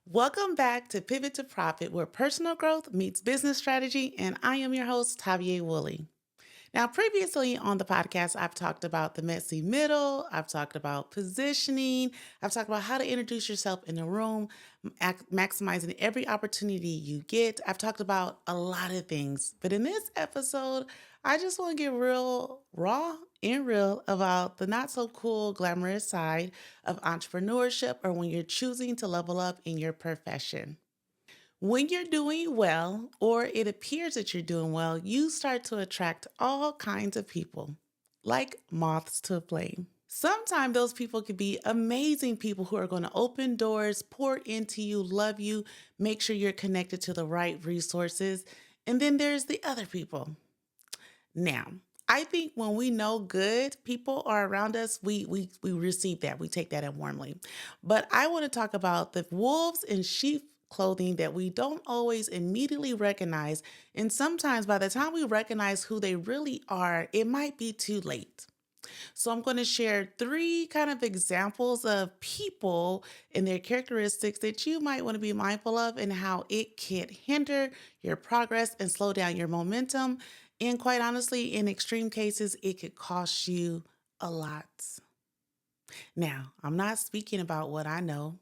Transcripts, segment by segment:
Welcome back to Pivot to Profit, where personal growth meets business strategy, and I am your host, TaVia Woolley. Now, previously on the podcast, I've talked about the messy middle, I've talked about positioning, I've talked about how to introduce yourself in a room, maximizing every opportunity you get. I've talked about a lot of things, but in this episode, I just want to get real raw and real about the not so cool, glamorous side of entrepreneurship or when you're choosing to level up in your profession. When you're doing well, or it appears that you're doing well, you start to attract all kinds of people, like moths to a flame. Sometimes those people could be amazing people who are going to open doors, pour into you, love you, make sure you're connected to the right resources. And then there's the other people. Now, I think when we know good people are around us, we receive that. We take that in warmly. But I want to talk about the wolves in sheep clothing that we don't always immediately recognize. And sometimes by the time we recognize who they really are, it might be too late. So I'm going to share three kind of examples of people and their characteristics that you might want to be mindful of and how it can hinder your progress and slow down your momentum. And quite honestly, in extreme cases, it could cost you a lot. Now, I'm not speaking about what I know,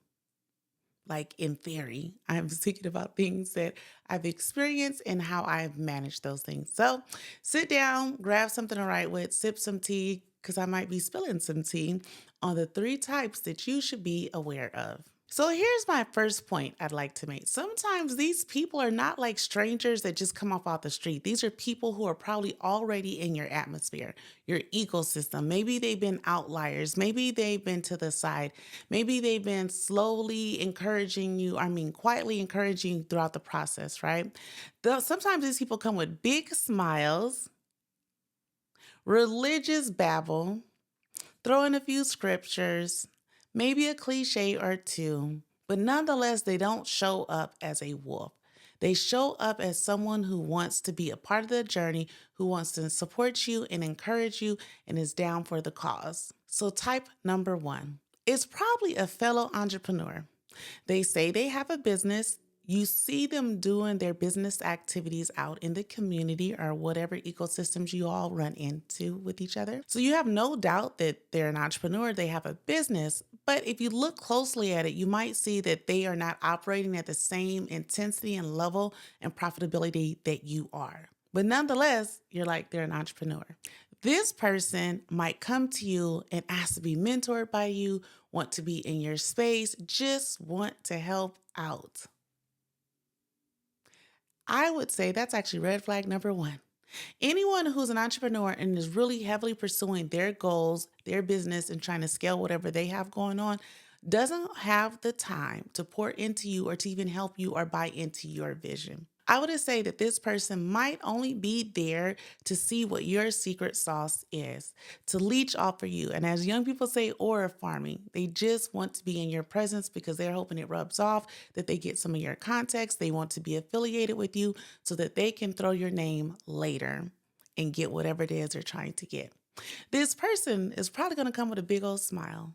like in theory. I'm speaking about things that I've experienced and how I've managed those things. So sit down, grab something to write with, sip some tea, because I might be spilling some tea on the three types that you should be aware of. So here's my first point I'd like to make. Sometimes these people are not like strangers that just come off the street. These are people who are probably already in your atmosphere, your ecosystem. Maybe they've been outliers. Maybe they've been to the side. Maybe they've been slowly encouraging you, quietly encouraging you throughout the process, right? Sometimes these people come with big smiles, religious babble, throw in a few scriptures, maybe a cliche or two, but nonetheless, they don't show up as a wolf. They show up as someone who wants to be a part of the journey, who wants to support you and encourage you, and is down for the cause. So, type number one is probably a fellow entrepreneur. They say they have a business. You see them doing their business activities out in the community or whatever ecosystems you all run into with each other. So you have no doubt that they're an entrepreneur, they have a business. But if you look closely at it, you might see that they are not operating at the same intensity and level and profitability that you are. But nonetheless, you're like, they're an entrepreneur. This person might come to you and ask to be mentored by you, want to be in your space, just want to help out. I would say that's actually red flag number one. Anyone who's an entrepreneur and is really heavily pursuing their goals, their business, and trying to scale whatever they have going on doesn't have the time to pour into you or to even help you or buy into your vision. I would say that this person might only be there to see what your secret sauce is, to leech off of you. And as young people say, aura farming, they just want to be in your presence because they're hoping it rubs off, that they get some of your context. They want to be affiliated with you so that they can throw your name later and get whatever it is they're trying to get. This person is probably going to come with a big old smile,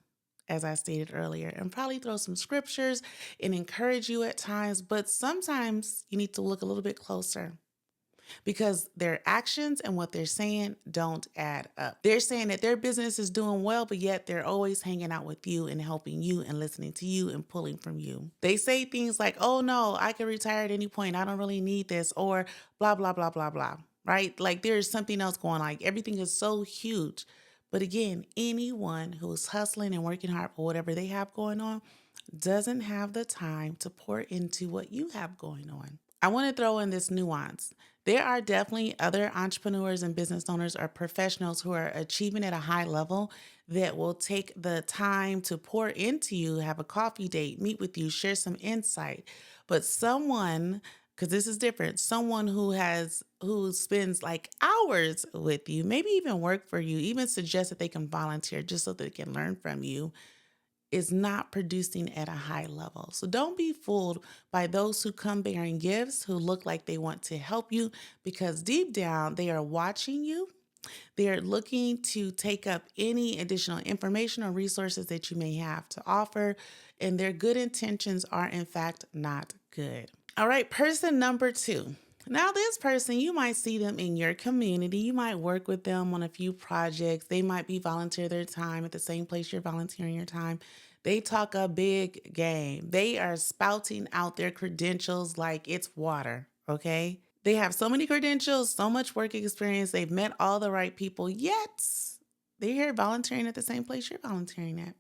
as I stated earlier, and probably throw some scriptures and encourage you at times, but sometimes you need to look a little bit closer because their actions and what they're saying don't add up. They're saying that their business is doing well, but yet they're always hanging out with you and helping you and listening to you and pulling from you. They say things like, oh no, I can retire at any point. I don't really need this, or blah, blah, blah, blah, blah, right? Like there's something else going on. Like everything is so huge. But again, anyone who's hustling and working hard for whatever they have going on doesn't have the time to pour into what you have going on. I want to throw in this nuance. There are definitely other entrepreneurs and business owners or professionals who are achieving at a high level that will take the time to pour into you, have a coffee date, meet with you, share some insight. But someone, because this is different, someone who spends like hours with you, maybe even work for you, even suggest that they can volunteer just so they can learn from you, is not producing at a high level. So don't be fooled by those who come bearing gifts, who look like they want to help you, because deep down they are watching you. They're looking to take up any additional information or resources that you may have to offer. and their good intentions are in fact not good. All right, person number 2. Now, this person, you might see them in your community. You might work with them on a few projects. They might be volunteer their time at the same place you're volunteering your time. They talk a big game. They are spouting out their credentials like it's water, okay? They have so many credentials, so much work experience. They've met all the right people, yet they're here volunteering at the same place you're volunteering at.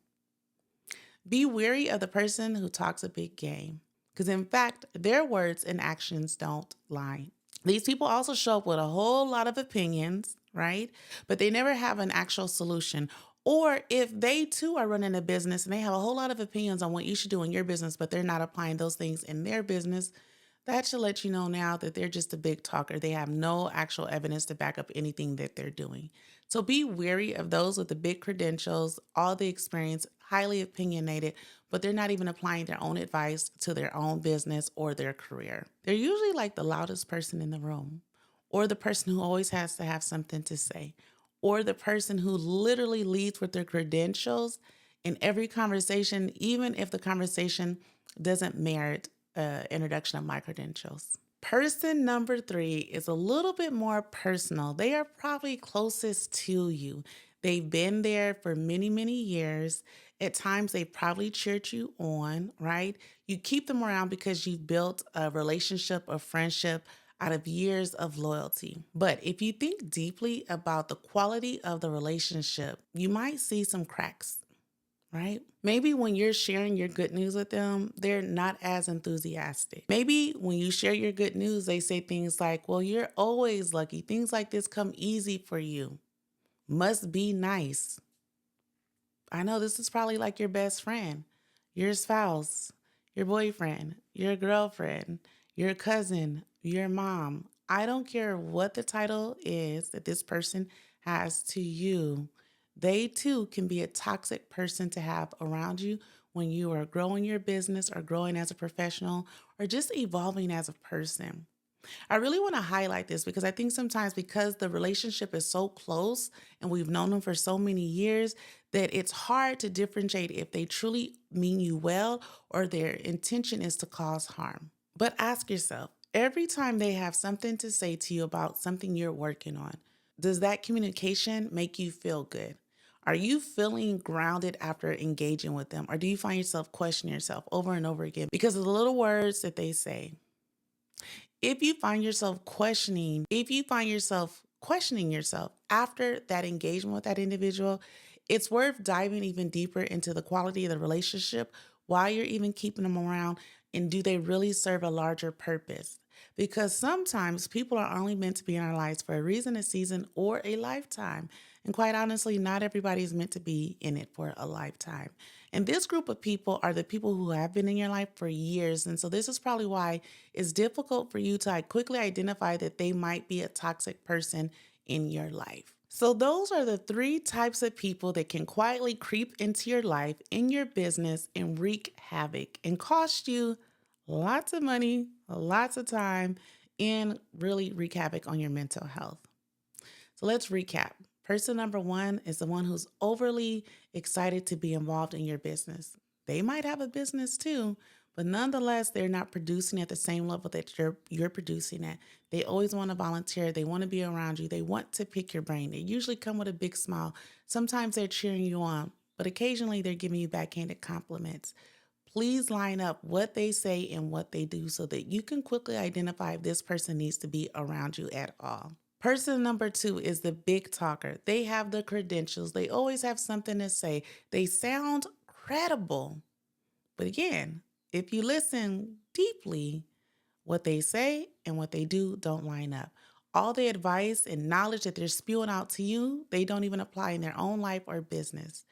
Be wary of the person who talks a big game, because in fact, their words and actions don't lie. These people also show up with a whole lot of opinions, right? But they never have an actual solution. Or if they too are running a business and they have a whole lot of opinions on what you should do in your business, but they're not applying those things in their business, that should let you know now that they're just a big talker. They have no actual evidence to back up anything that they're doing. So be wary of those with the big credentials, all the experience, highly opinionated, but they're not even applying their own advice to their own business or their career. They're usually like the loudest person in the room, or the person who always has to have something to say, or the person who literally leads with their credentials in every conversation, even if the conversation doesn't merit introduction of my credentials. Person number 3 is a little bit more personal. They are probably closest to you. They've been there for many, many years. At times, they probably cheered you on, right? You keep them around because you've built a relationship, a friendship out of years of loyalty. But if you think deeply about the quality of the relationship, you might see some cracks, right? Maybe when you're sharing your good news with them, they're not as enthusiastic. Maybe when you share your good news, they say things like, well, you're always lucky. Things like this come easy for you. Must be nice. I know this is probably like your best friend, your spouse, your boyfriend, your girlfriend, your cousin, your mom. I don't care what the title is that this person has to you. They too can be a toxic person to have around you when you are growing your business or growing as a professional or just evolving as a person. I really want to highlight this because I think sometimes because the relationship is so close and we've known them for so many years that it's hard to differentiate if they truly mean you well or their intention is to cause harm. But ask yourself, every time they have something to say to you about something you're working on, does that communication make you feel good? Are you feeling grounded after engaging with them? Or do you find yourself questioning yourself over and over again because of the little words that they say? If you find yourself questioning yourself after that engagement with that individual, it's worth diving even deeper into the quality of the relationship, why you're even keeping them around, and do they really serve a larger purpose? Because sometimes people are only meant to be in our lives for a reason, a season, or a lifetime. And quite honestly, not everybody is meant to be in it for a lifetime. And this group of people are the people who have been in your life for years. And so this is probably why it's difficult for you to quickly identify that they might be a toxic person in your life. So those are the 3 types of people that can quietly creep into your life, in your business, and wreak havoc and cost you lots of money, lots of time, and really wreak havoc on your mental health. So let's recap. Person number 1 is the one who's overly excited to be involved in your business. They might have a business too, but nonetheless, they're not producing at the same level that you're producing at. They always want to volunteer. They want to be around you. They want to pick your brain. They usually come with a big smile. Sometimes they're cheering you on, but occasionally they're giving you backhanded compliments. Please line up what they say and what they do so that you can quickly identify if this person needs to be around you at all. Person number 2 is the big talker. They have the credentials. They always have something to say. They sound credible. But again, if you listen deeply, what they say and what they do don't line up. All the advice and knowledge that they're spewing out to you, they don't even apply in their own life or business.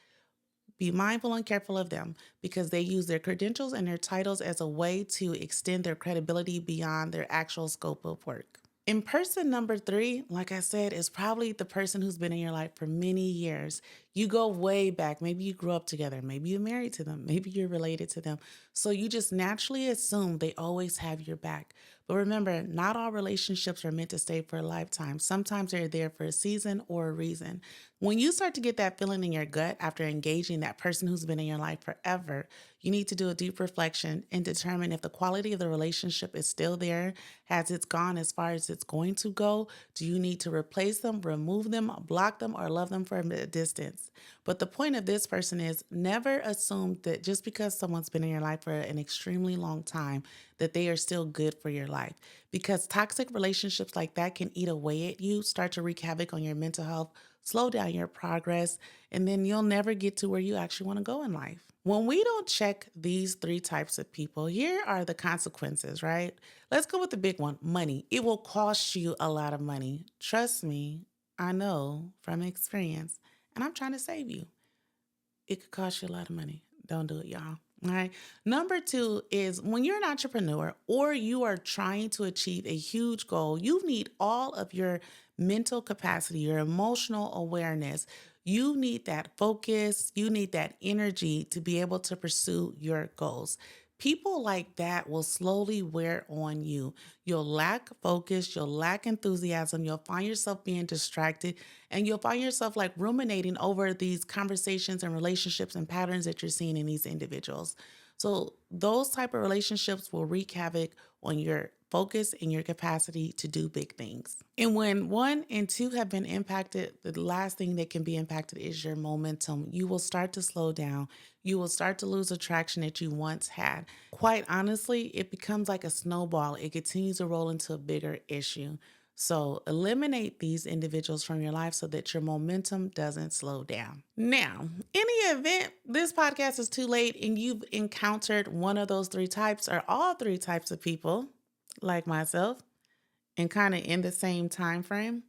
Be mindful and careful of them because they use their credentials and their titles as a way to extend their credibility beyond their actual scope of work. In person number 3, like I said, is probably the person who's been in your life for many years. You go way back. Maybe you grew up together. Maybe you're married to them. Maybe you're related to them. So you just naturally assume they always have your back. But remember, not all relationships are meant to stay for a lifetime. Sometimes they're there for a season or a reason. When you start to get that feeling in your gut after engaging that person who's been in your life forever, you need to do a deep reflection and determine if the quality of the relationship is still there. Has it gone as far as it's going to go? Do you need to replace them, remove them, block them, or love them from a distance? But the point of this person is never assume that just because someone's been in your life for an extremely long time, that they are still good for your life. Because toxic relationships like that can eat away at you, start to wreak havoc on your mental health, slow down your progress, and then you'll never get to where you actually want to go in life. When we don't check these three types of people, here are the consequences, right? Let's go with the big one, money. It will cost you a lot of money. Trust me, I know from experience, and I'm trying to save you. It could cost you a lot of money. Don't do it, y'all. All right. Number two is when you're an entrepreneur or you are trying to achieve a huge goal, you need all of your mental capacity, your emotional awareness. You need that focus, you need that energy to be able to pursue your goals. People like that will slowly wear on you. You'll lack focus, you'll lack enthusiasm, you'll find yourself being distracted, and you'll find yourself like ruminating over these conversations and relationships and patterns that you're seeing in these individuals. So those type of relationships will wreak havoc on your focus and your capacity to do big things. And when one and two have been impacted, the last thing that can be impacted is your momentum. You will start to slow down. You will start to lose attraction that you once had. Quite honestly, it becomes like a snowball. It continues to roll into a bigger issue. So eliminate these individuals from your life so that your momentum doesn't slow down. Now, in the event this podcast is too late and you've encountered one of those three types or all three types of people, like myself, and kind of in the same time frame,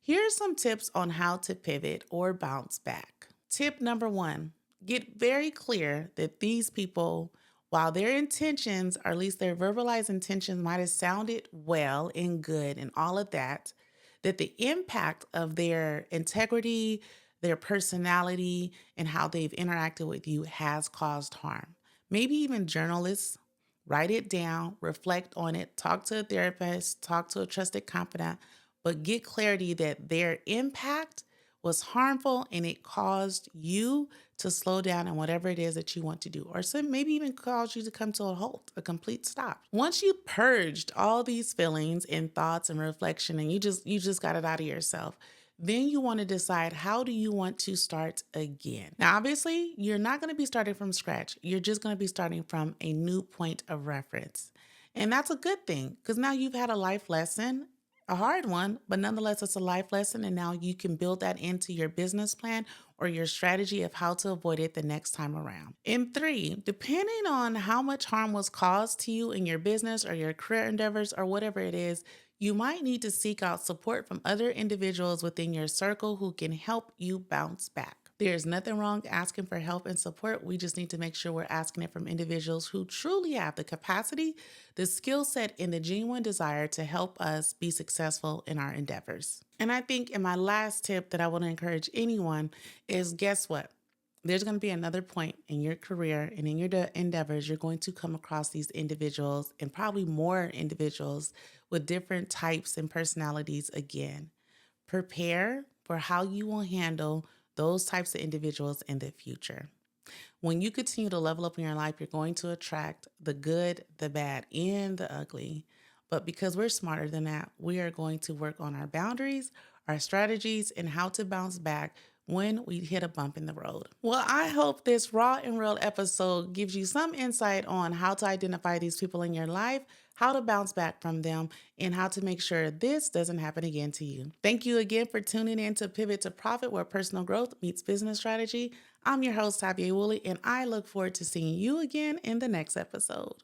here's some tips on how to pivot or bounce back. Tip number one, get very clear that these people, while their intentions, or at least their verbalized intentions, might have sounded well and good and all of that, that the impact of their integrity, their personality, and how they've interacted with you has caused harm. Maybe even journalists, write it down, reflect on it, talk to a therapist, talk to a trusted confidant, but get clarity that their impact was harmful and it caused you to slow down on whatever it is that you want to do, or some maybe even cause you to come to a halt, a complete stop. Once you purged all these feelings and thoughts and reflection, and you just got it out of yourself, then you want to decide, how do you want to start again? Now, obviously, you're not going to be starting from scratch. You're just going to be starting from a new point of reference. And that's a good thing because now you've had a life lesson, a hard one, but nonetheless, it's a life lesson. And now you can build that into your business plan or your strategy of how to avoid it the next time around. And three, depending on how much harm was caused to you in your business or your career endeavors or whatever it is, you might need to seek out support from other individuals within your circle who can help you bounce back. There's nothing wrong asking for help and support. We just need to make sure we're asking it from individuals who truly have the capacity, the skill set, and the genuine desire to help us be successful in our endeavors. And I think in my last tip that I want to encourage anyone is, guess what? There's going to be another point in your career and in your endeavors. You're going to come across these individuals and probably more individuals with different types and personalities again. Prepare for how you will handle those types of individuals in the future. When you continue to level up in your life, you're going to attract the good, the bad, and the ugly. But because we're smarter than that, we are going to work on our boundaries, our strategies, and how to bounce back when we hit a bump in the road. Well, I hope this raw and real episode gives you some insight on how to identify these people in your life, how to bounce back from them, and how to make sure this doesn't happen again to you. Thank you again for tuning in to Pivot to Profit, where personal growth meets business strategy. I'm your host, TaVia, and I look forward to seeing you again in the next episode.